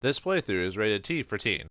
This playthrough is rated T for teen.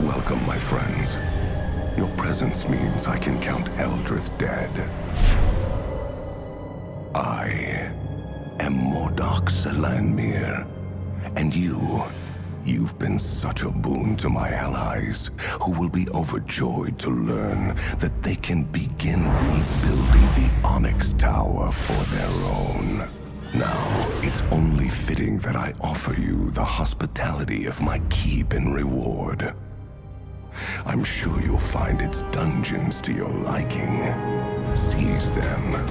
Welcome, my friends. Your presence means I can count Eldrith dead. I am Mordok Selanmir, and you've been such a boon to my allies, who will be overjoyed to learn that they can begin rebuilding the Onyx Tower for their own. Now, it's only fitting that I offer you the hospitality of my keep in reward. I'm sure you'll find its dungeons to your liking. Seize them.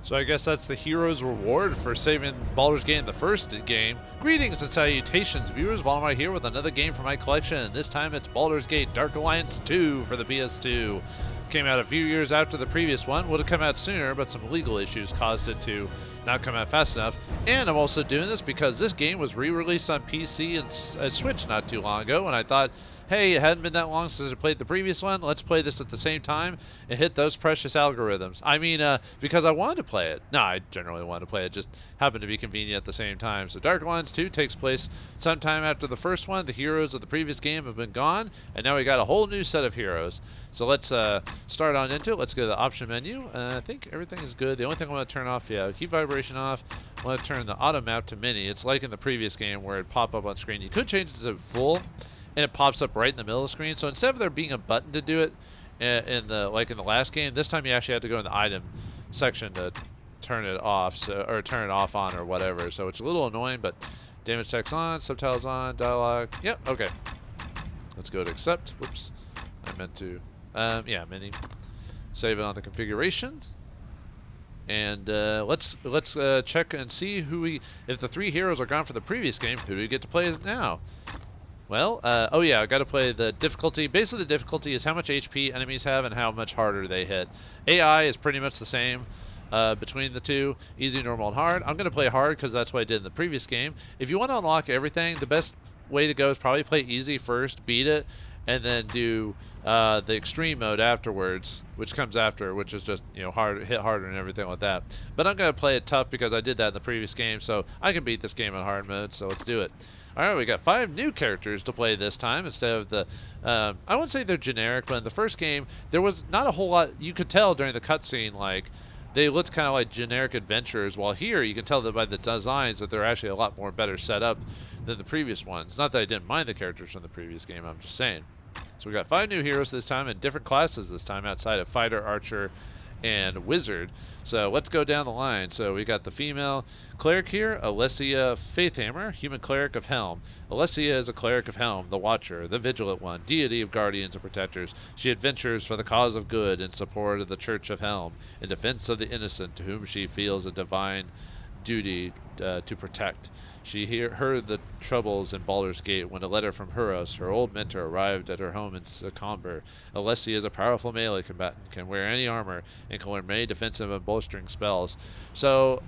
So I guess that's the hero's reward for saving Baldur's Gate in the first game. Greetings and salutations, viewers. Vauldemare here with another game from my collection. This time it's Baldur's Gate Dark Alliance 2 for the PS2. Came out a few years after the previous one. Would have come out sooner, but some legal issues caused it to not come out fast enough. And I'm also doing this because this game was re-released on PC and Switch not too long ago, and I thought, hey, it hadn't been that long since I played the previous one. Let's play this at the same time and hit those precious algorithms. I mean, because I wanted to play it. No, I generally wanted to play it. Just happened to be convenient at the same time. So Dark Alliance 2 takes place sometime after the first one. The heroes of the previous game have been gone, and now we got a whole new set of heroes. So let's start on into it. Let's go to the option menu. I think everything is good. The only thing I want to turn off, keep vibration off. I want to turn the auto map to mini. It's like in the previous game where it pop up on screen. You could change it to full, and it pops up right in the middle of the screen. So instead of there being a button to do it in the last game, this time you actually have to go in the item section to turn it off, or turn it off on or whatever. So it's a little annoying, but damage text on, subtitles on, dialogue. Yep, okay. Let's go to accept. Whoops, I meant to. Mini. Save it on the configuration. And let's check and see if the three heroes are gone for the previous game, who do we get to play as now? Well, I got to play the difficulty. Basically, the difficulty is how much HP enemies have and how much harder they hit. AI is pretty much the same between the two, easy, normal, and hard. I'm going to play hard because that's what I did in the previous game. If you want to unlock everything, the best way to go is probably play easy first, beat it, and then do the extreme mode afterwards, which comes after, which is just, hard, hit harder and everything like that. But I'm going to play it tough because I did that in the previous game, so I can beat this game on hard mode, so let's do it. Alright, we got 5 new characters to play this time instead of the, I wouldn't say they're generic, but in the first game, there was not a whole lot. You could tell during the cutscene, like, they looked kind of like generic adventurers, while here you can tell that by the designs that they're actually a lot more better set up than the previous ones. Not that I didn't mind the characters from the previous game, I'm just saying. So we got 5 new heroes this time in different classes this time outside of fighter, archer, and wizard. So let's go down the line. So we got the female cleric here, Alessia Faithhammer, human cleric of Helm. Alessia is a cleric of Helm, the Watcher, the Vigilant One, deity of guardians and protectors. She adventures for the cause of good in support of the Church of Helm, in defense of the innocent to whom she feels a divine duty to protect. She heard the troubles in Baldur's Gate when a letter from Huros, her old mentor, arrived at her home in Secomber. Alessia is a powerful melee combatant, can wear any armor, and can learn many defensive and bolstering spells. So,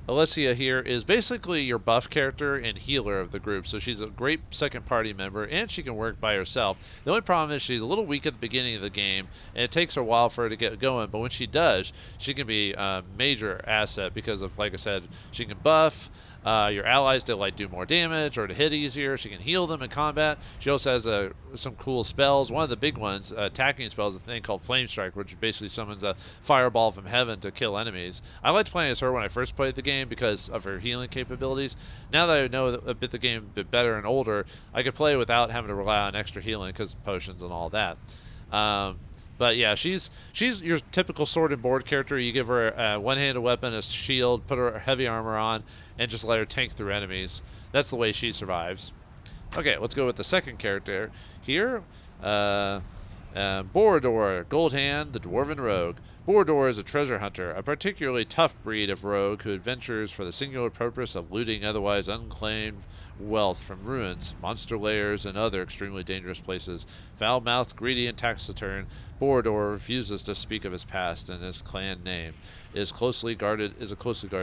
Alessia here is basically your buff character and healer of the group, so she's a great second party member, and she can work by herself. The only problem is she's a little weak at the beginning of the game, and it takes her a while for her to get going, but when she does, she can be a major asset because of, like I said, she can buff your allies to do more damage or to hit easier. She can heal them in combat. She also has some cool spells. One of the big ones, attacking spells, is a thing called Flame Strike, which basically summons a fireball from heaven to kill enemies. I liked playing as her when I first played the game because of her healing capabilities. Now that I know the game a bit better and older, I could play without having to rely on extra healing because of potions and all that. But yeah, she's your typical sword and board character. You give her a one-handed weapon, a shield, put her heavy armor on, and just let her tank through enemies. That's the way she survives. Okay, let's go with the second character here. Baldur, Goldhand, the Dwarven Rogue. Baldur is a treasure hunter, a particularly tough breed of rogue who adventures for the singular purpose of looting otherwise unclaimed wealth from ruins, monster lairs, and other extremely dangerous places. Foul-mouthed, greedy, and taciturn, Baldur refuses to speak of his past and his clan name. Is a closely guarded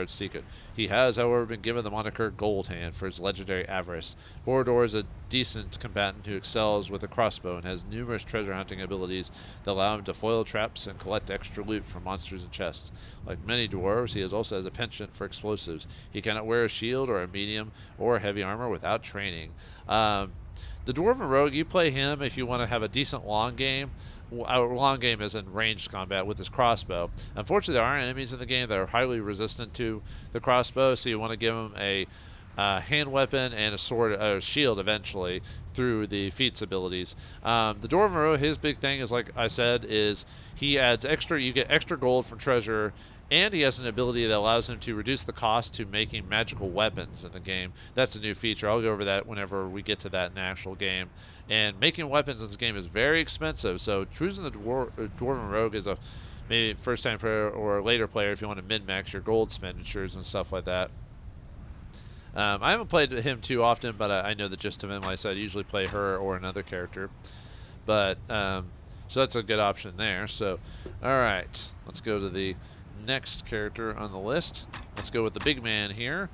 secret. He has, however, been given the moniker Goldhand for his legendary avarice. Baldur is a decent combatant who excels with a crossbow and has numerous treasure hunting abilities that allow him to foil traps and collect extra loot from monsters and chests. Like many dwarves, he also has a penchant for explosives. He cannot wear a shield or a medium or a heavy armor without training. The Dwarven Rogue, you play him if you want to have a decent long game. Long game is in ranged combat with his crossbow. Unfortunately, there are enemies in the game that are highly resistant to the crossbow, so you want to give him a hand weapon and a sword, a shield eventually through the feats abilities. The Dwarven Rogue, his big thing is, like I said, is he adds extra. You get extra gold from treasure. And he has an ability that allows him to reduce the cost to making magical weapons in the game. That's a new feature. I'll go over that whenever we get to that in the actual game. And making weapons in this game is very expensive. So choosing the Dwarven Rogue is a maybe first-time player or a later player if you want to min-max your gold expenditures and stuff like that. I haven't played him too often, but I know the gist of him. Like I said, I usually play her or another character. But so that's a good option there. So, all right, let's go to the next character on the list. Let's go with the big man here.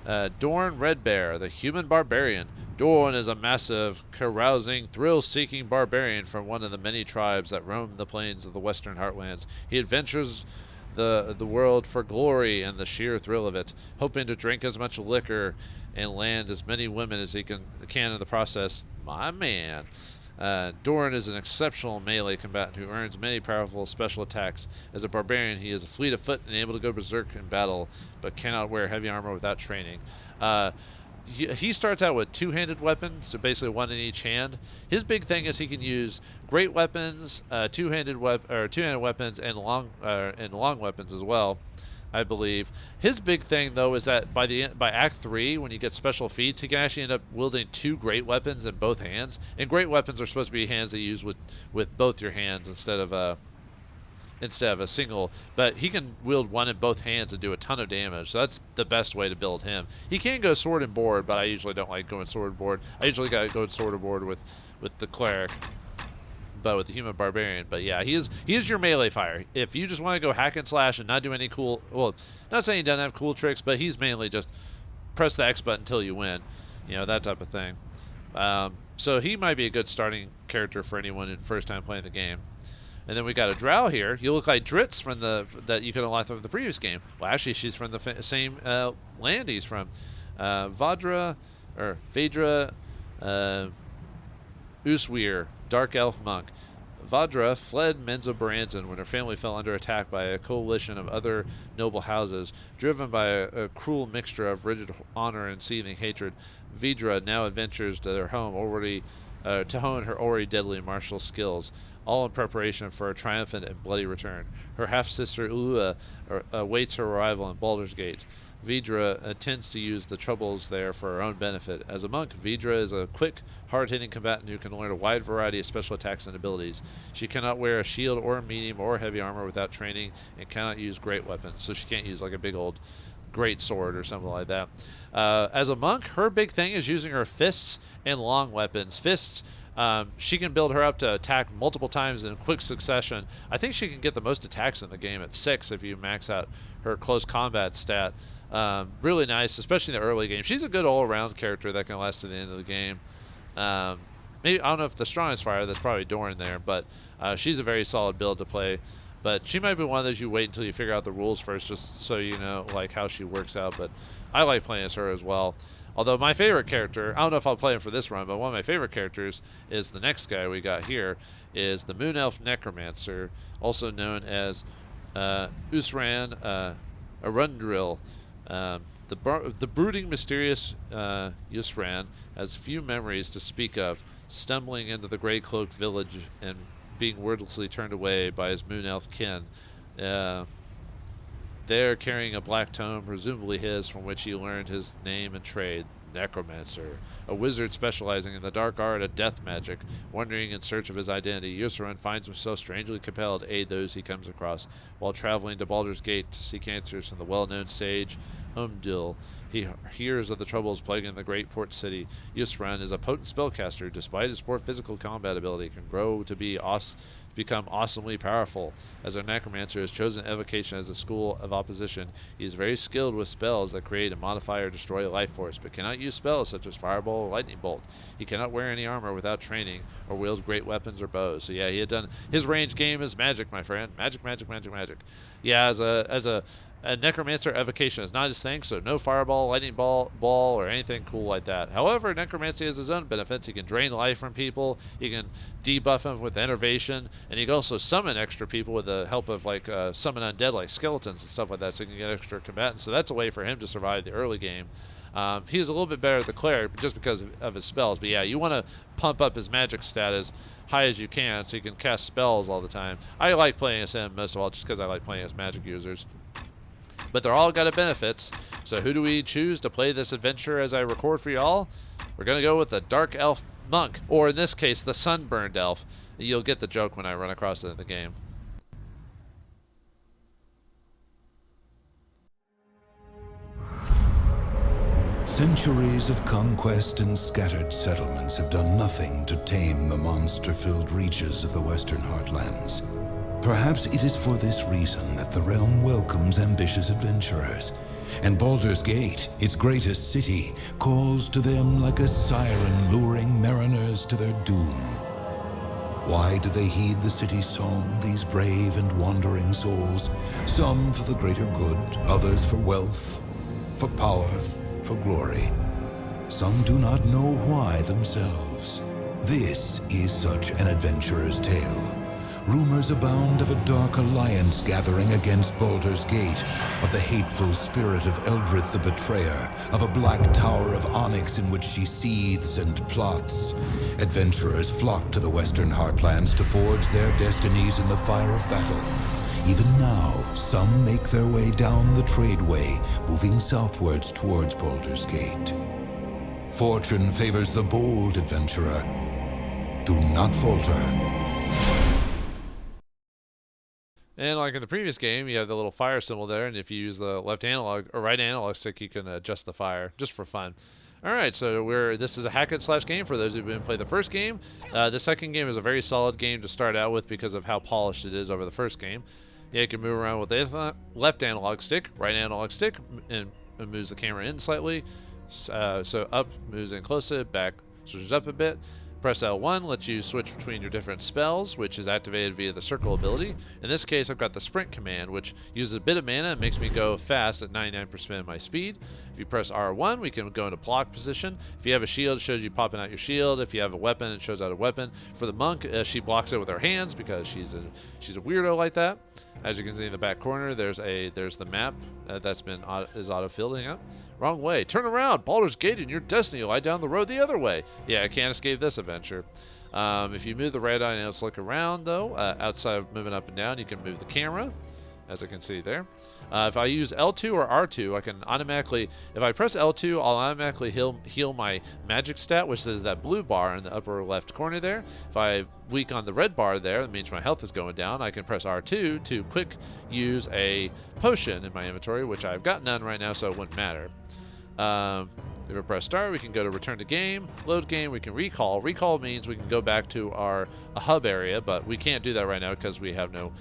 Dorn Redbear, the human barbarian. Dorn is a massive, carousing, thrill-seeking barbarian from one of the many tribes that roam the plains of the western heartlands. He adventures the world for glory and the sheer thrill of it, hoping to drink as much liquor and land as many women as he can in the process. My man. Dorn is an exceptional melee combatant who earns many powerful special attacks. As a barbarian, he is fleet of foot and able to go berserk in battle, but cannot wear heavy armor without training. He starts out with two-handed weapons, so basically one in each hand. His big thing is he can use great weapons, two-handed weapons, and long weapons as well, I believe. His big thing, though, is that by Act 3, when you get special feats, he can actually end up wielding two great weapons in both hands. And great weapons are supposed to be hands that you use with both your hands instead of a single. But he can wield one in both hands and do a ton of damage. So that's the best way to build him. He can go sword and board, but I usually don't like going sword and board. I usually go sword and board with the cleric. But with the human barbarian. But yeah, he is your melee fire. If you just want to go hack and slash and not do any cool, well, not saying he doesn't have cool tricks, but he's mainly just press the X button until you win, that type of thing. So he might be a good starting character for anyone in first time playing the game. And then we got a Drow here. You look like Dritz from that you could unlock from the previous game. Well, actually, she's from the same land he's from. Vadra Usweir, Dark Elf Monk. Vadra fled Menzoberranzan when her family fell under attack by a coalition of other noble houses, driven by a cruel mixture of rigid honor and seething hatred. Vidra now adventures to their home to hone her already deadly martial skills, all in preparation for a triumphant and bloody return. Her half-sister Ulua awaits her arrival in Baldur's Gate. Vidra intends to use the troubles there for her own benefit. As a monk, Vidra is a quick, hard-hitting combatant who can learn a wide variety of special attacks and abilities. She cannot wear a shield or a medium or heavy armor without training and cannot use great weapons, so she can't use like a big old great sword or something like that. As a monk, her big thing is using her fists and long weapons. Fists, she can build her up to attack multiple times in quick succession. I think she can get the most attacks in the game at 6 if you max out her close combat stat. Really nice, especially in the early game. She's a good all-around character that can last to the end of the game. Maybe I don't know if the strongest fire, that's probably Dorn there, but she's a very solid build to play. But she might be one of those you wait until you figure out the rules first, just so you know like how she works out. But I like playing as her as well. Although my favorite character, I don't know if I'll play him for this run, but one of my favorite characters is the next guy we got here, is the Moon Elf Necromancer, also known as Usran Arundril. The brooding, mysterious Usran has few memories to speak of, stumbling into the gray cloaked village and being wordlessly turned away by his Moon Elf kin. There, carrying a black tome, presumably his, from which he learned his name and trade, Necromancer, a wizard specializing in the dark art of death magic. Wandering in search of his identity, Yusran finds himself strangely compelled to aid those he comes across. While traveling to Baldur's Gate to seek answers from the well-known sage Umdil, he hears of the troubles plaguing the great port city. Yusran is a potent spellcaster. Despite his poor physical combat ability, can grow to become awesomely powerful. As our necromancer has chosen evocation as a school of opposition, he is very skilled with spells that create and modify or destroy a life force, but cannot use spells such as fireball or lightning bolt. He cannot wear any armor without training or wield great weapons or bows. So yeah, he had done his range game is magic, my friend. Magic, magic, magic, magic. Yeah, as a necromancer, evocation is not his thing, so no fireball, lightning ball, or anything cool like that. However, necromancy has his own benefits. He can drain life from people, he can debuff them with enervation, and he can also summon extra people with the help of like summon undead like skeletons and stuff like that, so he can get extra combatants. So that's a way for him to survive the early game. He's a little bit better at the cleric just because of his spells, but yeah, you want to pump up his magic stat as high as you can so you can cast spells all the time. I like playing as him most of all just because I like playing as magic users. But they're all got benefits. So who do we choose to play this adventure as I record for y'all? We're going to go with the Dark Elf Monk, or in this case, the Sunburned Elf. You'll get the joke when I run across it in the game. Centuries of conquest and scattered settlements have done nothing to tame the monster-filled reaches of the Western Heartlands. Perhaps it is for this reason that the realm welcomes ambitious adventurers, and Baldur's Gate, its greatest city, calls to them like a siren luring mariners to their doom. Why do they heed the city's song, these brave and wandering souls? Some for the greater good, others for wealth, for power, for glory. Some do not know why themselves. This is such an adventurer's tale. Rumors abound of a dark alliance gathering against Baldur's Gate, of the hateful spirit of Eldrith the Betrayer, of a black tower of onyx in which she seethes and plots. Adventurers flock to the Western Heartlands to forge their destinies in the fire of battle. Even now, some make their way down the tradeway, moving southwards towards Baldur's Gate. Fortune favors the bold adventurer. Do not falter. And like in the previous game, you have the little fire symbol there, and if you use the left analog or right analog stick, you can adjust the fire just for fun. All right, so this is a hack and slash game for those who didn't play the first game. The second game is a very solid game to start out with because of how polished it is over the first game. Yeah, you can move around with the left analog stick, right analog stick, and it moves the camera in slightly. So up moves in closer, back switches up a bit. Press L1 lets you switch between your different spells, which is activated via the circle ability. In this case, I've got the sprint command, which uses a bit of mana and makes me go fast at 99% of my speed. If you press R1, we can go into block position. If you have a shield, it shows you popping out your shield. If you have a weapon, it shows out a weapon. For the monk, she blocks it with her hands because she's a weirdo like that. As you can see in the back corner, there's the map that's is auto-filling up. Wrong way. Turn around. Baldur's Gate and your destiny lie down the road the other way. Yeah, I can't escape this adventure. If you move the right eye and let's look around, though, outside of moving up and down, you can move the camera, as I can see there. If I use L2 or R2, I can automatically, if I press L2, I'll automatically heal my magic stat, which is that blue bar in the upper left corner there. If I weak on the red bar there, that means my health is going down. I can press R2 to quick use a potion in my inventory, which I've got none right now, so it wouldn't matter. If we press start, we can go to return to game, load game, we can recall. Recall means we can go back to our hub area, but we can't do that right now because we have no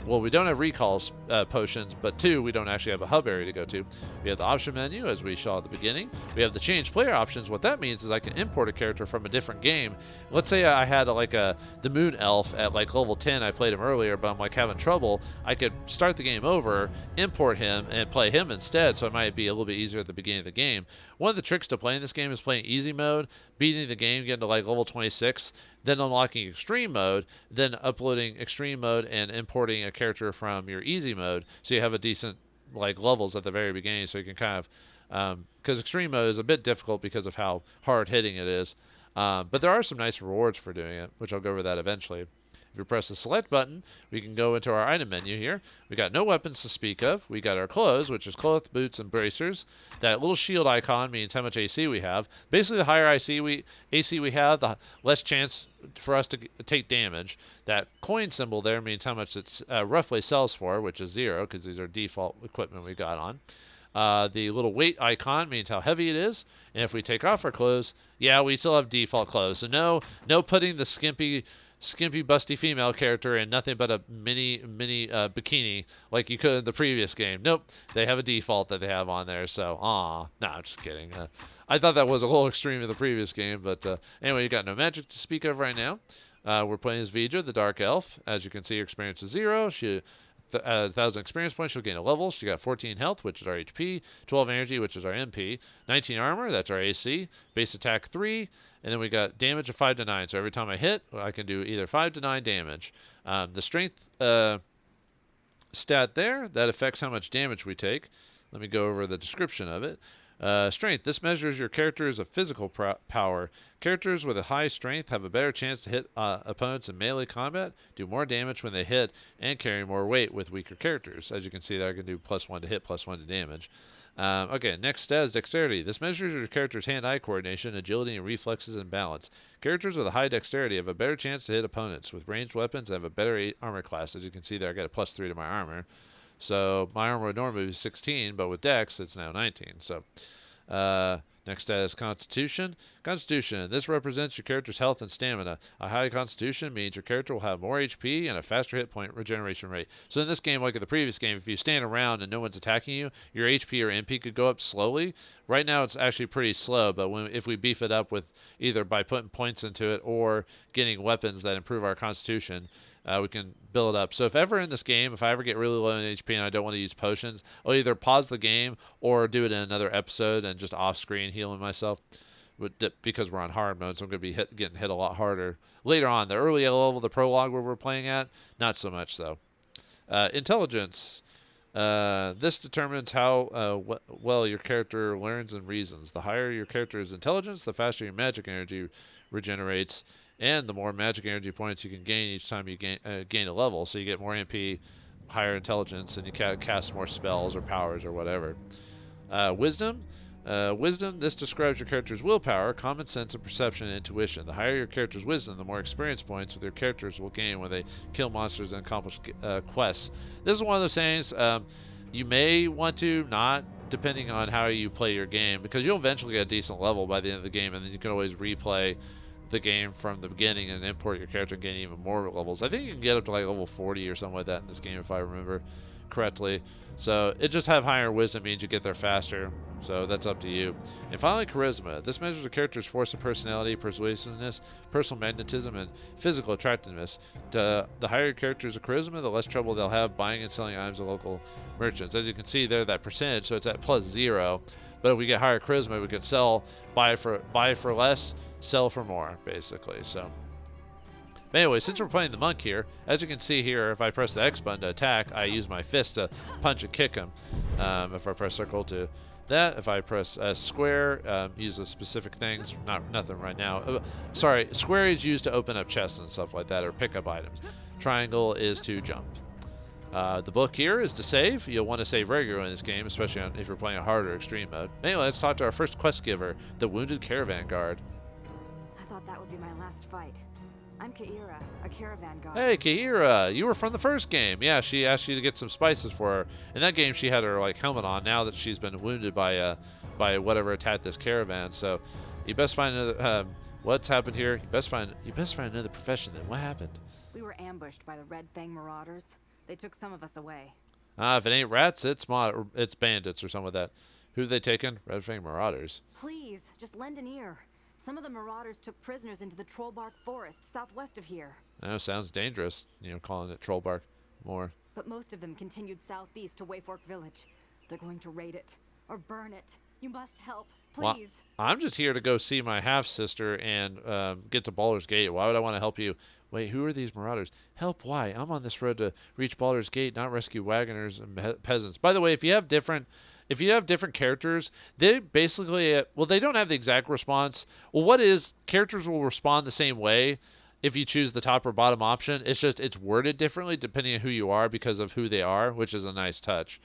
well, we don't have recalls potions, but 2, we don't actually have a hub area to go to. We have the option menu, as we saw at the beginning. We have the change player options. What that means is I can import a character from a different game. Let's say I had the Moon Elf at like level 10. I played him earlier, but I'm like having trouble. I could start the game over, import him, and play him instead, so it might be a little bit easier at the beginning of the game. One of the tricks to playing this game is playing easy mode, beating the game, getting to like level 26, then unlocking extreme mode, then uploading extreme mode and importing a character from your easy mode, so you have a decent like levels at the very beginning, so you can kind of because extreme mode is a bit difficult because of how hard hitting it is, but there are some nice rewards for doing it, which I'll go over that eventually. If you press the select button, we can go into our item menu here. We got no weapons to speak of. We got our clothes, which is cloth, boots, and bracers. That little shield icon means how much AC we have. Basically, the higher AC we have, the less chance for us to take damage. That coin symbol there means how much it roughly sells for, which is 0, because these are default equipment we got on. The little weight icon means how heavy it is. And if we take off our clothes, yeah, we still have default clothes. So no putting the skimpy busty female character in nothing but a mini bikini like you could in the previous game. Nope, they have a default that they have on there. So no, I'm just kidding. I thought that was a little extreme in the previous game, but anyway, you got no magic to speak of right now. We're playing as Vidra, the Dark Elf. As you can see, her experience is 0. She 1,000 experience points, she'll gain a level. She got 14 health, which is our HP, 12 energy, which is our MP, 19 armor, that's our AC, base attack 3, and then we got damage of 5 to 9. So every time I hit, I can do either 5 to 9 damage. The strength stat there, that affects how much damage we take. Let me go over the description of it. Strength. This measures your character's physical power. Characters with a high strength have a better chance to hit opponents in melee combat, do more damage when they hit, and carry more weight with weaker characters. As you can see there, I can do +1 to hit, +1 to damage. Okay, next stat is dexterity. This measures your character's hand-eye coordination, agility, and reflexes and balance. Characters with a high dexterity have a better chance to hit opponents with ranged weapons and have a better armor class. As you can see there, I got a +3 to my armor. So my armor would normally be 16, but with dex, it's now 19. So next stat is constitution. Constitution. This represents your character's health and stamina. A high constitution means your character will have more HP and a faster hit point regeneration rate. So in this game, like in the previous game, if you stand around and no one's attacking you, your HP or MP could go up slowly. Right now, it's actually pretty slow, but if we beef it up with either by putting points into it or getting weapons that improve our constitution, we can build it up. So if ever in this game, if I ever get really low in HP and I don't want to use potions, I'll either pause the game or do it in another episode and just off-screen healing myself, because we're on hard mode, so I'm going to be getting hit a lot harder. Later on, the early level, the prologue where we're playing at, not so much though. Intelligence. This determines how well your character learns and reasons. The higher your character's intelligence, the faster your magic energy regenerates, and the more magic energy points you can gain each time you gain a level. So you get more MP, higher intelligence, and you cast more spells or powers or whatever. Wisdom. Wisdom, this describes your character's willpower, common sense, and perception and intuition. The higher your character's wisdom, the more experience points with your characters will gain when they kill monsters and accomplish quests. This is one of those things you may want to not, depending on how you play your game, because you'll eventually get a decent level by the end of the game, and then you can always replay the game from the beginning and import your character and gain even more levels. I think you can get up to like level 40 or something like that in this game if I remember correctly. So it just have higher wisdom means you get there faster, so that's up to you. And finally, charisma. This measures a character's force of personality, persuasiveness, personal magnetism, and physical attractiveness. The higher your character's charisma, the less trouble they'll have buying and selling items at local merchants. As you can see there, that percentage, so it's at +0. But if we get higher charisma, we can buy for less, sell for more, basically. So but anyway, since we're playing the monk here, as you can see here, if I press the X button to attack, I use my fist to punch and kick him. If I press circle to that, if I press square, use the specific things, nothing right now. Sorry, square is used to open up chests and stuff like that, or pick up items. Triangle is to jump. The book here is to save. You'll want to save regularly in this game, especially if you're playing a harder extreme mode. Anyway, let's talk to our first quest giver, the Wounded Caravan Guard. I thought that would be my last fight. I'm Kaira, a caravan guard. Hey, Kaira, you were from the first game. Yeah, she asked you to get some spices for her. In that game, she had her helmet on. Now that she's been wounded by whatever attacked this caravan, so you best find another. What's happened here? You best find another profession. Then what happened? We were ambushed by the Red Fang Marauders. They took some of us away. If it ain't rats, it's bandits or something like that. Who have they taken? Red Fang Marauders. Please, just lend an ear. Some of the marauders took prisoners into the Trollbark Forest, southwest of here. I know, sounds dangerous, you know, calling it Trollbark more. But most of them continued southeast to Wayfork Village. They're going to raid it. Or burn it. You must help, please. Well, I'm just here to go see my half-sister and get to Baldur's Gate. Why would I want to help you? Wait, who are these marauders? Help, why? I'm on this road to reach Baldur's Gate, not rescue wagoners and peasants. By the way, if you have different characters, they basically, well, they don't have the exact response. Well, characters will respond the same way if you choose the top or bottom option. It's just, it's worded differently depending on who you are because of who they are, which is a nice touch.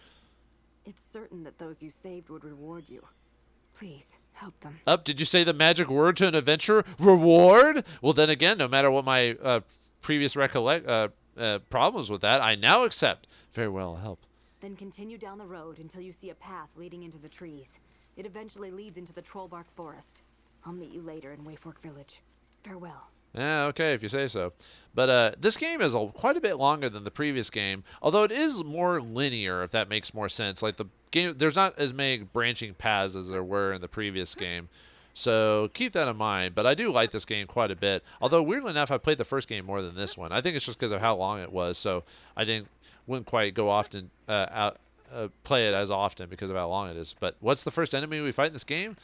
It's certain that those you saved would reward you. Please, help them. Did you say the magic word to an adventurer? Reward? Well, then again, no matter what my previous problems with that, I now accept. Very well, I'll help. Then continue down the road until you see a path leading into the trees. It eventually leads into the Trollbark Forest. I'll meet you later in Wayfork Village. Farewell. Yeah, okay, if you say so. But this game is quite a bit longer than the previous game, although it is more linear, if that makes more sense. Like the game, there's not as many branching paths as there were in the previous game. So keep that in mind. But I do like this game quite a bit. Although, weirdly enough, I played the first game more than this one. I think it's just because of how long it was. So I wouldn't quite go often play it as often because of how long it is. But what's the first enemy we fight in this game?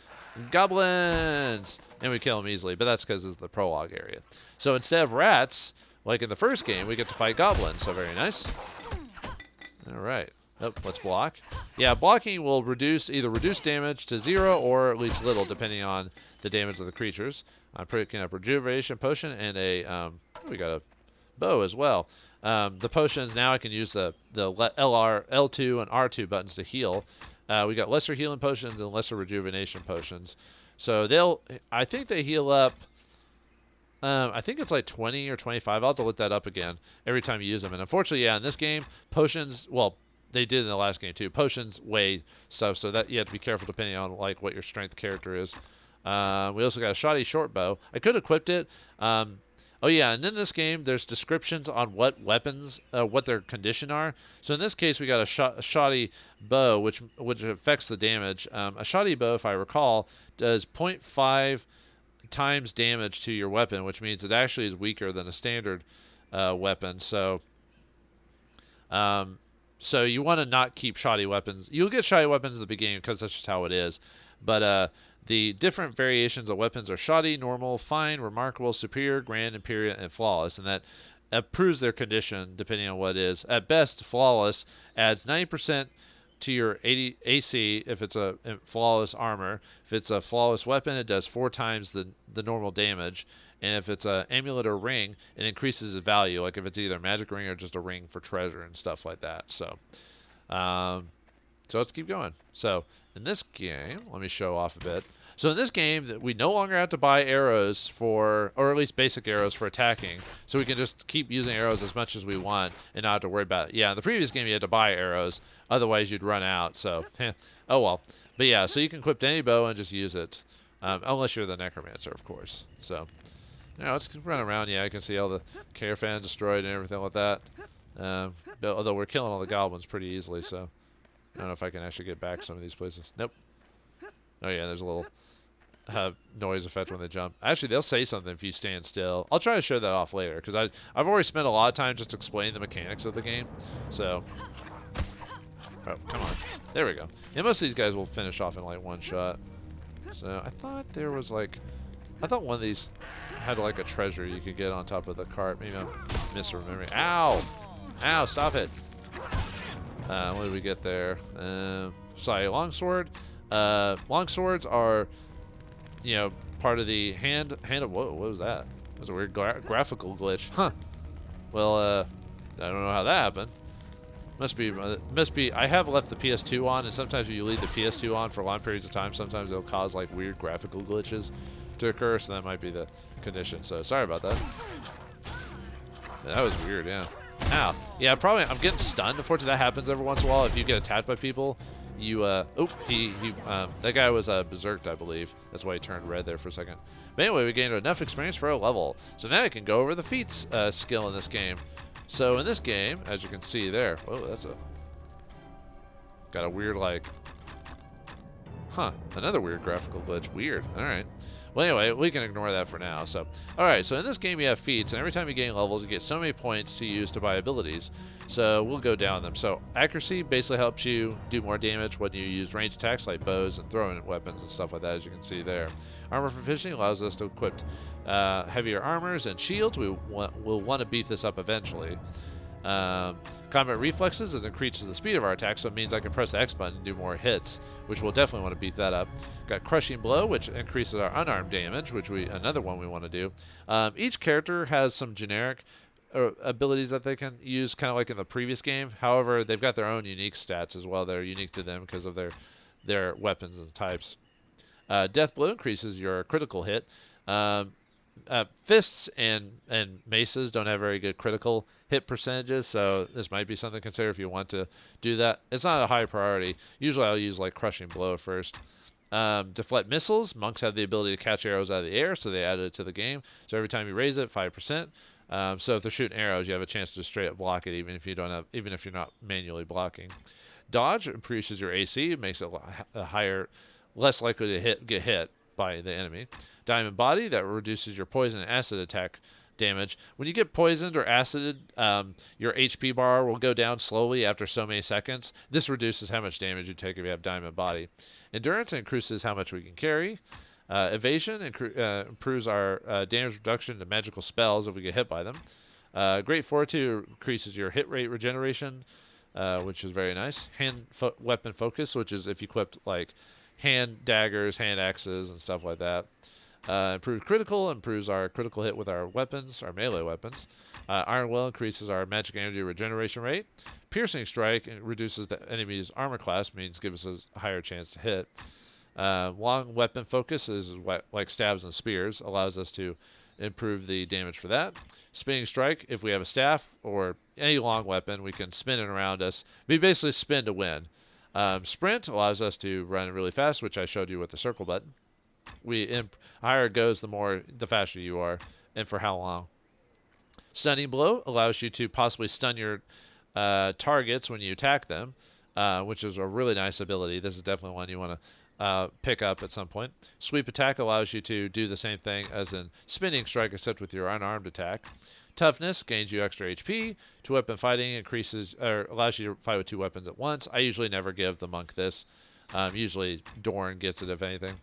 Goblins! And we kill them easily, but that's because it's the prologue area. So instead of rats, like in the first game, we get to fight goblins. So very nice. All right. Oh, let's block. Yeah, blocking will either reduce damage to 0 or at least little, depending on the damage of the creatures. I'm picking up rejuvenation potion and we got a bow as well. The potions, now I can use the L2 and R2 buttons to heal. We got lesser healing potions and lesser rejuvenation potions. So I think they heal up, I think it's like 20 or 25. I'll have to look that up again every time you use them. And unfortunately, yeah, in this game, potions, well, they did in the last game too. Potions weigh stuff, so that you have to be careful depending on like what your strength character is. We also got a shoddy short bow. I could have equipped it. Oh yeah, and in this game, there's descriptions on what weapons, what their condition are. So in this case, we got a shoddy bow, which affects the damage. A shoddy bow, if I recall, does 0.5 times damage to your weapon, which means it actually is weaker than a standard weapon. So you want to not keep shoddy weapons. You'll get shoddy weapons at the beginning because that's just how it is. But the different variations of weapons are shoddy, normal, fine, remarkable, superior, grand, imperial, and flawless. And that improves their condition depending on what it is. At best, flawless adds 90% to your AC if it's a flawless armor. If it's a flawless weapon, it does 4 times the normal damage. And if it's an amulet or ring, it increases the value. Like if it's either a magic ring or just a ring for treasure and stuff like that. So let's keep going. So in this game, let me show off a bit. So in this game, we no longer have to buy arrows or at least basic arrows for attacking. So we can just keep using arrows as much as we want and not have to worry about it. Yeah, in the previous game, you had to buy arrows. Otherwise, you'd run out. So, oh well. But yeah, so you can equip any bow and just use it. Unless you're the necromancer, of course. So, let's run around. Yeah, I can see all the caravan destroyed and everything like that. Although we're killing all the goblins pretty easily, so I don't know if I can actually get back some of these places. Nope. Oh yeah, there's a little noise effect when they jump. Actually, they'll say something if you stand still. I'll try to show that off later because I've already spent a lot of time just explaining the mechanics of the game. So, oh, come on. There we go. And most of these guys will finish off in like one shot. So I thought there was like, I thought one of these had like a treasure you could get on top of the cart. Maybe I'm misremembering. Ow! Ow! Stop it! What did we get there? Sorry, longsword. Longswords are, part of the hand of, whoa, what was that? That was a weird graphical glitch. Huh. Well, I don't know how that happened. Must be, I have left the PS2 on, and sometimes when you leave the PS2 on for long periods of time, sometimes it'll cause like weird graphical glitches to occur, so that might be the condition. So sorry about that. That was weird, yeah. Ow. Yeah, probably, I'm getting stunned. Unfortunately, that happens every once in a while. If you get attacked by people, that guy was berserked, I believe. That's why he turned red there for a second. But anyway, we gained enough experience for a level. So now I can go over the feats skill in this game. So in this game, as you can see there, oh, that's got a weird another weird graphical glitch. Weird. All right. Well, anyway, we can ignore that for now. So, all right. So in this game, you have feats, and every time you gain levels, you get so many points to use to buy abilities. So we'll go down them. So accuracy basically helps you do more damage when you use ranged attacks like bows and throwing weapons and stuff like that, as you can see there. Armor proficiency allows us to equip heavier armors and shields. We'll want to beef this up eventually. Combat reflexes increases the speed of our attack, so it means I can press the X button and do more hits, which we'll definitely want to beef that up. Got crushing blow, which increases our unarmed damage, which another one we want to do. Each character has some generic abilities that they can use, kind of like in the previous game. However, they've got their own unique stats as well that are unique to them because of their weapons and types. Death blow increases your critical hit. Fists and maces don't have very good critical hit percentages, so this might be something to consider if you want to do that. It's not a high priority. Usually I'll use like crushing blow first. Deflect missiles. Monks have the ability to catch arrows out of the air, so they added it to the game. So every time you raise it, 5%. So if they're shooting arrows, you have a chance to straight up block it, even if you're not manually blocking. Dodge increases your AC, it makes it less likely to get hit by the enemy. Diamond Body, that reduces your poison and acid attack damage. When you get poisoned or acided, your HP bar will go down slowly after so many seconds. This reduces how much damage you take if you have Diamond Body. Endurance increases how much we can carry. Evasion improves our damage reduction to magical spells if we get hit by them. Great Fortitude increases your hit rate regeneration, which is very nice. Weapon Focus, which is if you equipped like hand daggers, hand axes, and stuff like that. Improved critical improves our critical hit with our weapons, our melee weapons. Iron Will increases our magic energy regeneration rate. Piercing Strike reduces the enemy's armor class, means gives us a higher chance to hit. Long Weapon Focus is like stabs and spears, allows us to improve the damage for that. Spinning Strike, if we have a staff or any long weapon, we can spin it around us. We basically spin to win. Sprint allows us to run really fast, which I showed you with the circle button. Higher it goes, the faster you are, and for how long. Stunning Blow allows you to possibly stun your targets when you attack them, which is a really nice ability. This is definitely one you want to pick up at some point. Sweep Attack allows you to do the same thing as in Spinning Strike, except with your unarmed attack. Toughness gains you extra HP. Two-weapon fighting allows you to fight with two weapons at once. I usually never give the monk this. Usually Dorn gets it, if anything.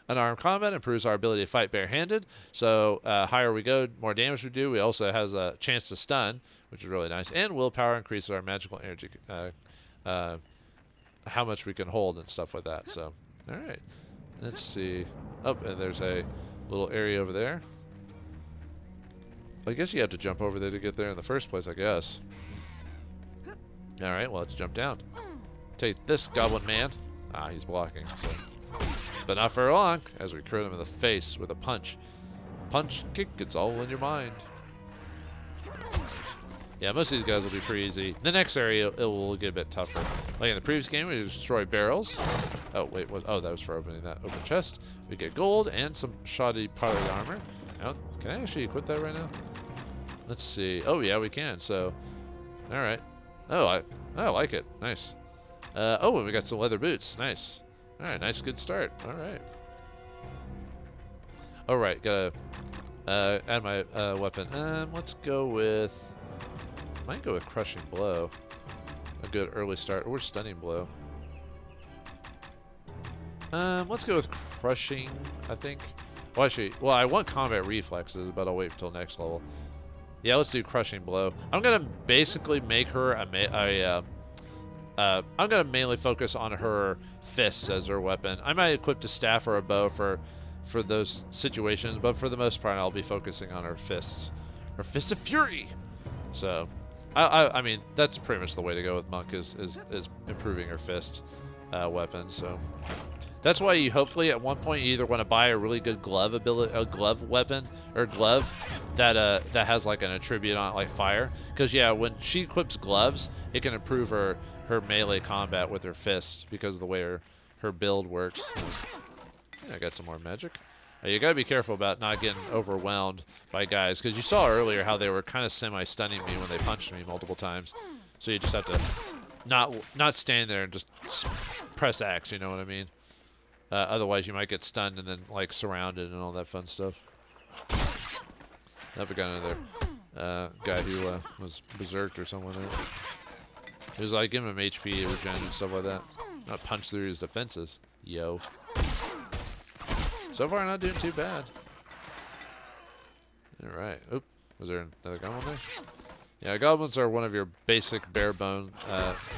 Unarmed combat improves our ability to fight barehanded. So higher we go, more damage we do. We also has a chance to stun, which is really nice. And willpower increases our magical energy, how much we can hold and stuff like that. So, all right. Let's see. Oh, and there's a little area over there. I guess you have to jump over there to get there in the first place, I guess. All right, well, let's jump down. Take this, Goblin Man. Ah, he's blocking, so. But not for long, as we crit him in the face with a punch. Punch, kick, it's all in your mind. Yeah, most of these guys will be pretty easy. The next area, it will get a bit tougher. Like in the previous game, we destroy barrels. Oh, wait, that was for opening that open chest. We get gold and some shoddy potted armor. Now, can I actually equip that right now? Let's see. Oh, yeah, we can. So, all right. Oh, I like it. Nice. And we got some leather boots. Nice. All right, nice, good start. All right. All right, gotta add my weapon. Let's go with. Might go with crushing blow. A good early start, or stunning blow. Let's go with crushing. I think. Well, actually, I want combat reflexes, but I'll wait until next level. Yeah, let's do crushing blow. I'm gonna basically make her I'm gonna mainly focus on her fists as her weapon. I might equip a staff or a bow for those situations, but for the most part, I'll be focusing on her fists. Her fist of fury. So, I mean, that's pretty much the way to go with monk is improving her fist weapon. So. That's why you hopefully at one point you either want to buy a really good glove weapon or glove that has like an attribute on it, like fire. Because yeah, when she equips gloves, it can improve her melee combat with her fists because of the way her build works. Yeah, I got some more magic. You gotta be careful about not getting overwhelmed by guys, because you saw earlier how they were kind of semi-stunning me when they punched me multiple times. So you just have to not stand there and just press X, you know what I mean? Otherwise you might get stunned and then like surrounded and all that fun stuff. Never got another guy who was berserked or something like that. It was like giving him HP regen and stuff like that. Not punch through his defenses. Yo. So far not doing too bad. Alright. Oop. Was there another goblin there? Yeah, goblins are one of your basic bare bone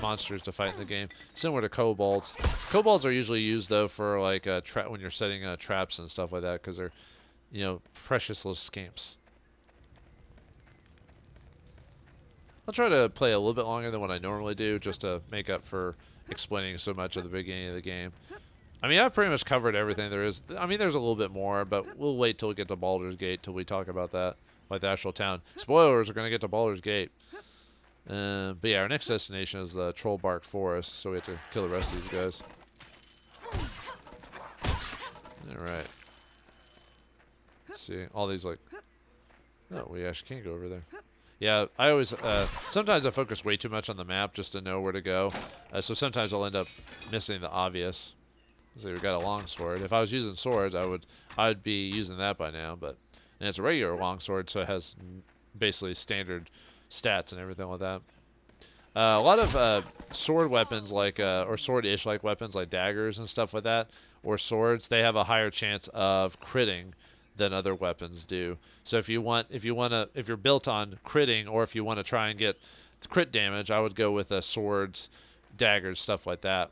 monsters to fight in the game. Similar to kobolds. Kobolds are usually used though for like when you're setting traps and stuff like that, because they're, you know, precious little scamps. I'll try to play a little bit longer than what I normally do, just to make up for explaining so much at the beginning of the game. I mean, I've pretty much covered everything there is. I mean, there's a little bit more, but we'll wait till we get to Baldur's Gate till we talk about that, like the actual town. Spoilers, are going to get to Baldur's Gate. But yeah, our next destination is the Trollbark Forest, so we have to kill the rest of these guys. Alright. Let's see. All these, like... Oh, we actually can't go over there. Yeah, I always... sometimes I focus way too much on the map just to know where to go. So sometimes I'll end up missing the obvious. Let's see, we got a longsword. If I was using swords, I'd be using that by now, but... And it's a regular longsword, so it has basically standard stats and everything like that. A lot of sword weapons, like or sword-ish like weapons, like daggers and stuff like that, or swords, they have a higher chance of critting than other weapons do. So if you're built on critting, or if you want to try and get crit damage, I would go with swords, daggers, stuff like that.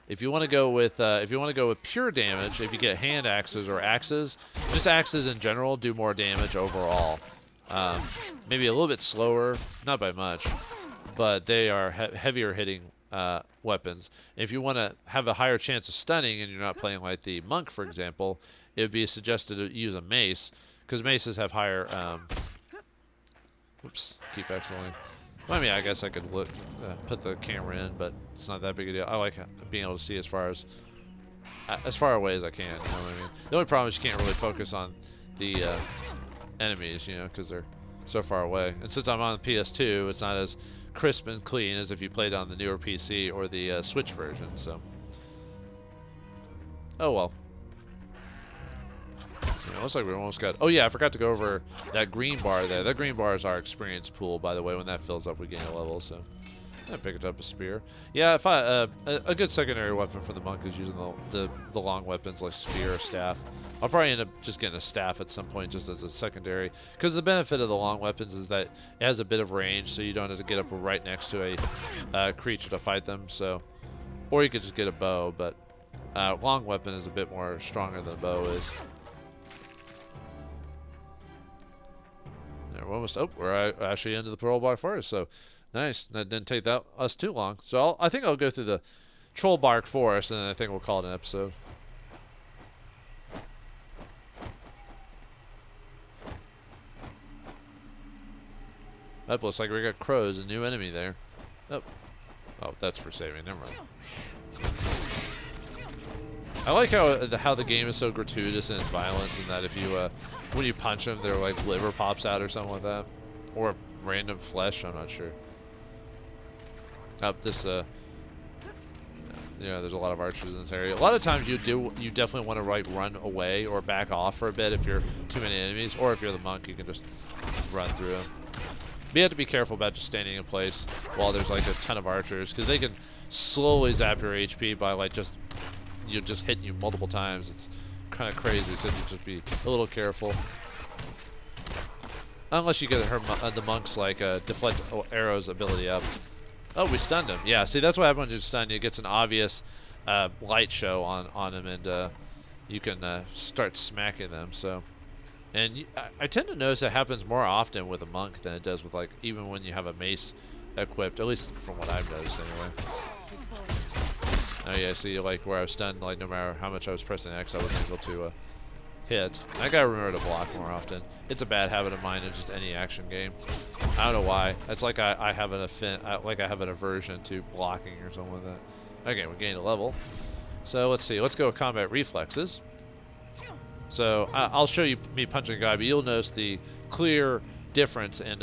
If you want to go with pure damage, if you get hand axes or axes, just axes in general do more damage overall. Maybe a little bit slower, not by much, but they are heavier hitting weapons. If you want to have a higher chance of stunning and you're not playing like the monk, for example, it would be suggested to use a mace, because maces have higher... Oops, keep accidentally... I mean, I guess I could look, put the camera in, but it's not that big a deal. I like being able to see as far away as I can, you know what I mean? The only problem is you can't really focus on the enemies, you know, because they're so far away. And since I'm on the PS2, it's not as crisp and clean as if you played on the newer PC or the Switch version, so... Oh well. Yeah, looks like we almost got... Oh yeah, I forgot to go over that green bar there. That green bar is our experience pool, by the way. When that fills up, we gain a level, so... I picked up a spear. Yeah, if a good secondary weapon for the monk is using the long weapons like spear or staff. I'll probably end up just getting a staff at some point just as a secondary. Because the benefit of the long weapons is that it has a bit of range, so you don't have to get up right next to a creature to fight them, so... Or you could just get a bow, but... long weapon is a bit more stronger than the bow is. We're almost... Oh, we're actually into the Prologue Forest, so nice. That didn't take us too long. So I think I'll go through the Trollbark Forest, and then I think we'll call it an episode. That looks like we got crows, a new enemy there. Oh, that's for saving. Never mind. I like how the game is so gratuitous in its violence, and that if you when you punch them, their like liver pops out or something like that, or random flesh. I'm not sure. Up this there's a lot of archers in this area. A lot of times you definitely want to like run away or back off for a bit if you're too many enemies, or if you're the monk, you can just run through them. But you have to be careful about just standing in place while there's like a ton of archers, because they can slowly zap your HP by like just hitting you multiple times. It's kind of crazy, so you just be a little careful. Unless you get the monk's like deflect arrows ability up. Oh, we stunned him. Yeah, see, that's what happens when you stun. It gets an obvious light show on him, and you can start smacking them. So, and I tend to notice it happens more often with a monk than it does with like even when you have a mace equipped. At least from what I've noticed, anyway. Oh yeah, see, like where I was stunned, like no matter how much I was pressing X, I wasn't able to hit. I gotta remember to block more often. It's a bad habit of mine in just any action game. I don't know why. It's like I have an aversion to blocking or something like that. Okay, we gained a level. So let's see. Let's go with combat reflexes. So I'll show you me punching a guy, but you'll notice the clear difference in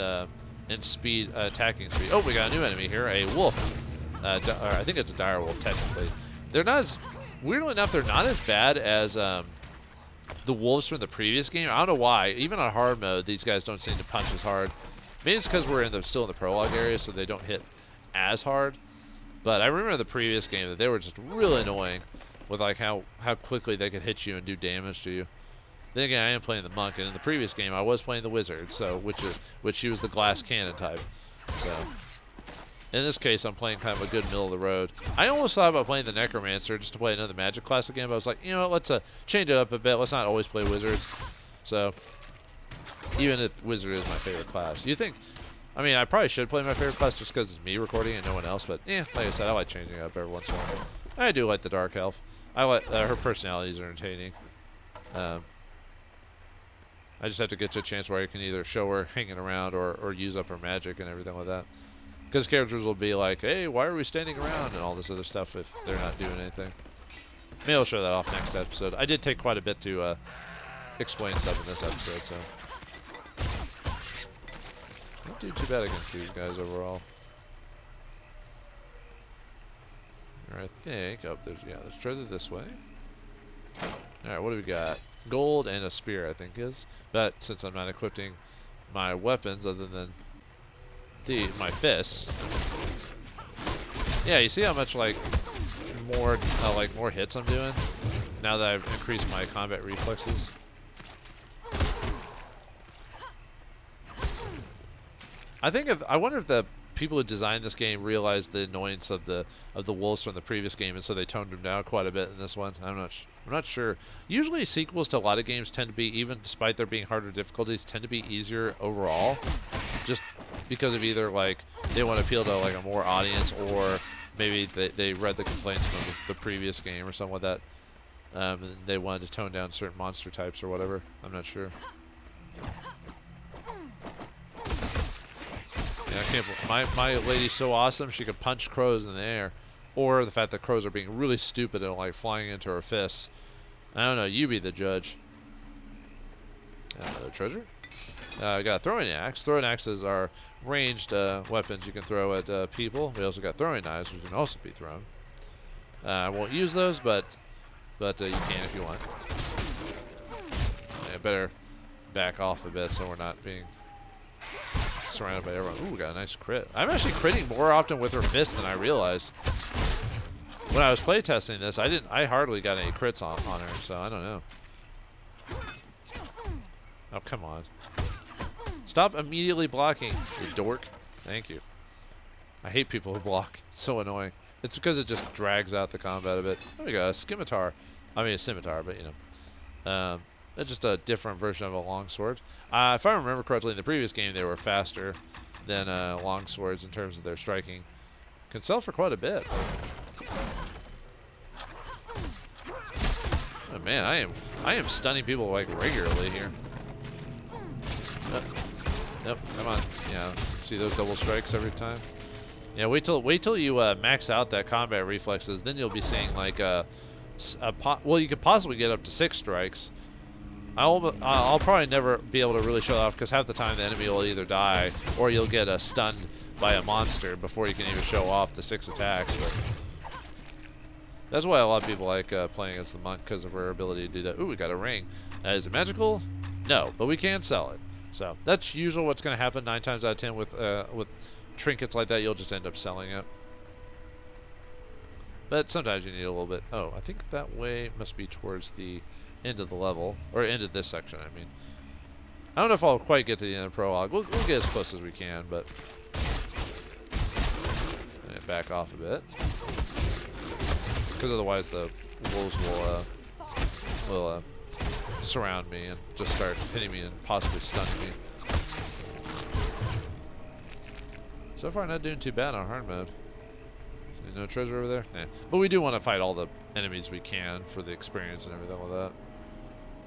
speed, attacking speed. Oh, we got a new enemy here, a wolf. Or I think it's a dire wolf technically. They're not as, weirdly enough, they're not as bad as the wolves from the previous game. I don't know why. Even on hard mode, these guys don't seem to punch as hard. Maybe it's because we're still in the prologue area, so they don't hit as hard. But I remember the previous game that they were just really annoying with like how quickly they could hit you and do damage to you. Then again, I am playing the monk, and in the previous game I was playing the wizard, so which she was the glass cannon type. So in this case, I'm playing kind of a good middle of the road. I almost thought about playing the necromancer just to play another magic class again, but I was like, you know, let's change it up a bit. Let's not always play wizards. So even if wizard is my favorite class, you think? I mean, I probably should play my favorite class just because it's me recording and no one else. But yeah, like I said, I like changing it up every once in a while. I do like the dark elf. I like her personality is entertaining. I just have to get to a chance where I can either show her hanging around or use up her magic and everything like that. Because characters will be like, hey, why are we standing around and all this other stuff if they're not doing anything. Maybe I'll show that off next episode. I did take quite a bit to explain stuff in this episode, so. Not do too bad against these guys overall. I think, oh, there's treasure this way. Alright, what do we got? Gold and a spear, I think is. But since I'm not equipping my weapons other than my fists. Yeah, you see how much like more hits I'm doing now that I've increased my combat reflexes. I wonder if the people who designed this game realized the annoyance of the wolves from the previous game, and so they toned them down quite a bit in this one. I'm not sure. Usually sequels to a lot of games tend to be, even despite there being harder difficulties, tend to be easier overall, just because of either like they want to appeal to like a more audience, or maybe they read the complaints from the previous game or something like that. And they wanted to tone down certain monster types or whatever. I'm not sure. Yeah, I can't. My lady's so awesome. She could punch crows in the air, or the fact that crows are being really stupid and like flying into her fists. I don't know. You be the judge. Another treasure. We got a throwing axe. Throwing axes are ranged weapons you can throw at people. We also got throwing knives, which can also be thrown. I won't use those, but you can if you want. Yeah, better back off a bit so we're not being surrounded by everyone. Ooh, we got a nice crit. I'm actually critting more often with her fist than I realized. When I was playtesting this, I hardly got any crits on her, so I don't know. Oh, come on. Stop immediately blocking, you dork. Thank you. I hate people who block. It's so annoying. It's because it just drags out the combat a bit. There we go, a scimitar. I mean a scimitar, but you know. It's just a different version of a longsword. If I remember correctly, in the previous game they were faster than longswords in terms of their striking. Can sell for quite a bit. Oh man, I am stunning people like regularly here. Nope, come on. Yeah, see those double strikes every time? Yeah, wait till you max out that combat reflexes, then you'll be seeing like well, you could possibly get up to 6 strikes. I'll probably never be able to really show that off because half the time the enemy will either die or you'll get stunned by a monster before you can even show off the 6 attacks. But that's why a lot of people like playing as the monk, because of her ability to do that. Ooh, we got a ring. Is it magical? No, but we can sell it. So that's usually what's going to happen 9 times out of 10 with trinkets like that. You'll just end up selling it. But sometimes you need a little bit. Oh, I think that way must be towards the end of the level, or end of this section, I mean. I don't know if I'll quite get to the end of the prologue. We'll get as close as we can, but back off a bit, because otherwise the wolves will surround me and just start hitting me and possibly stunning me. So far, not doing too bad on hard mode. No treasure over there? Yeah. But we do want to fight all the enemies we can for the experience and everything like that.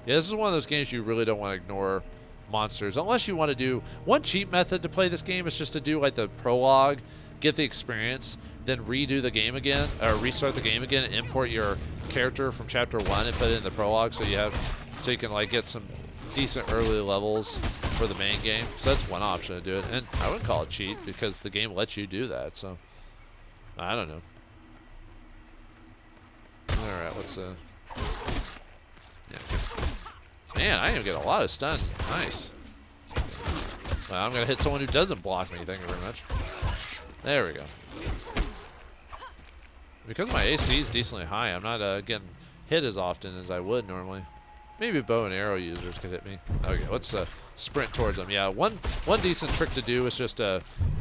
Yeah, this is one of those games you really don't want to ignore monsters. Unless you want to do... One cheap method to play this game is just to do like the prologue, get the experience, then redo the game again, or restart the game again, and import your character from chapter 1 and put it in the prologue so so you can like get some decent early levels for the main game. So that's one option to do it, and I wouldn't call it cheat because the game lets you do that. So I don't know. All right, let's yeah. Man, I even get a lot of stuns. Nice. Well, I'm gonna hit someone who doesn't block me. Thank you very much. There we go. Because my AC is decently high, I'm not getting hit as often as I would normally. Maybe bow and arrow users could hit me. Okay, let's sprint towards them. Yeah, one decent trick to do is just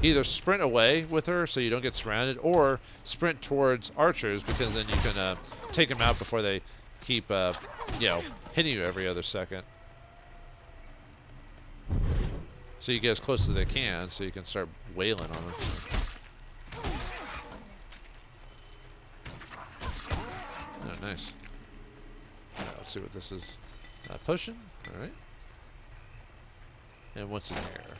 either sprint away with her so you don't get surrounded, or sprint towards archers, because then you can take them out before they keep you know, hitting you every other second. So you get as close as they can, so you can start wailing on them. Oh, nice. Let's see what this is. Potion. All right. And what's in here?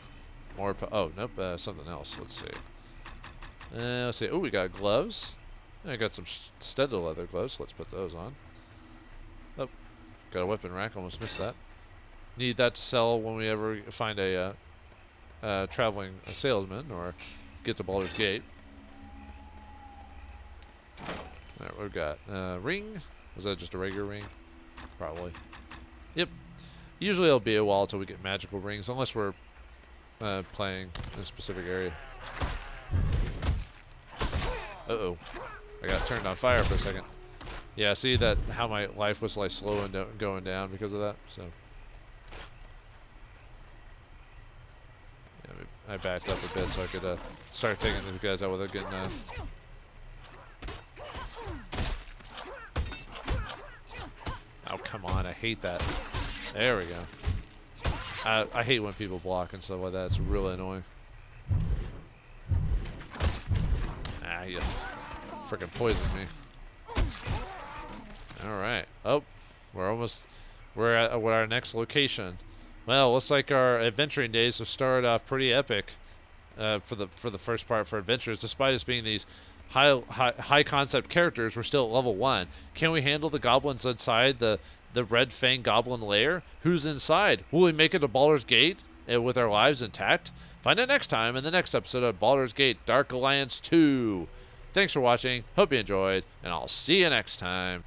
More. Oh, nope. Something else. Let's see. Let's see. Oh, we got gloves. I got some studded leather gloves. Let's put those on. Oh, got a weapon rack. Almost missed that. Need that to sell when we ever find a traveling salesman or get to Baldur's Gate. All right, we've got ring. Was that just a regular ring? Probably. Yep. Usually it'll be a while until we get magical rings, unless we're playing in a specific area. Uh-oh. I got turned on fire for a second. Yeah, see that how my life was like slowing down, going down because of that. So yeah, I backed up a bit so I could start taking these guys out without getting oh, come on, I hate that. There we go. I hate when people block and stuff like that. It's really annoying. Ah, you freaking poisoned me. Alright. Oh, we're at our next location. Well, looks like our adventuring days have started off pretty epic for the first part for adventures. Despite us being these high concept characters, we're still at level 1. Can we handle the goblins inside the Red Fang Goblin Lair? Who's inside? Will we make it to Baldur's Gate with our lives intact? Find out next time in the next episode of Baldur's Gate Dark Alliance 2. Thanks for watching. Hope you enjoyed, and I'll see you next time.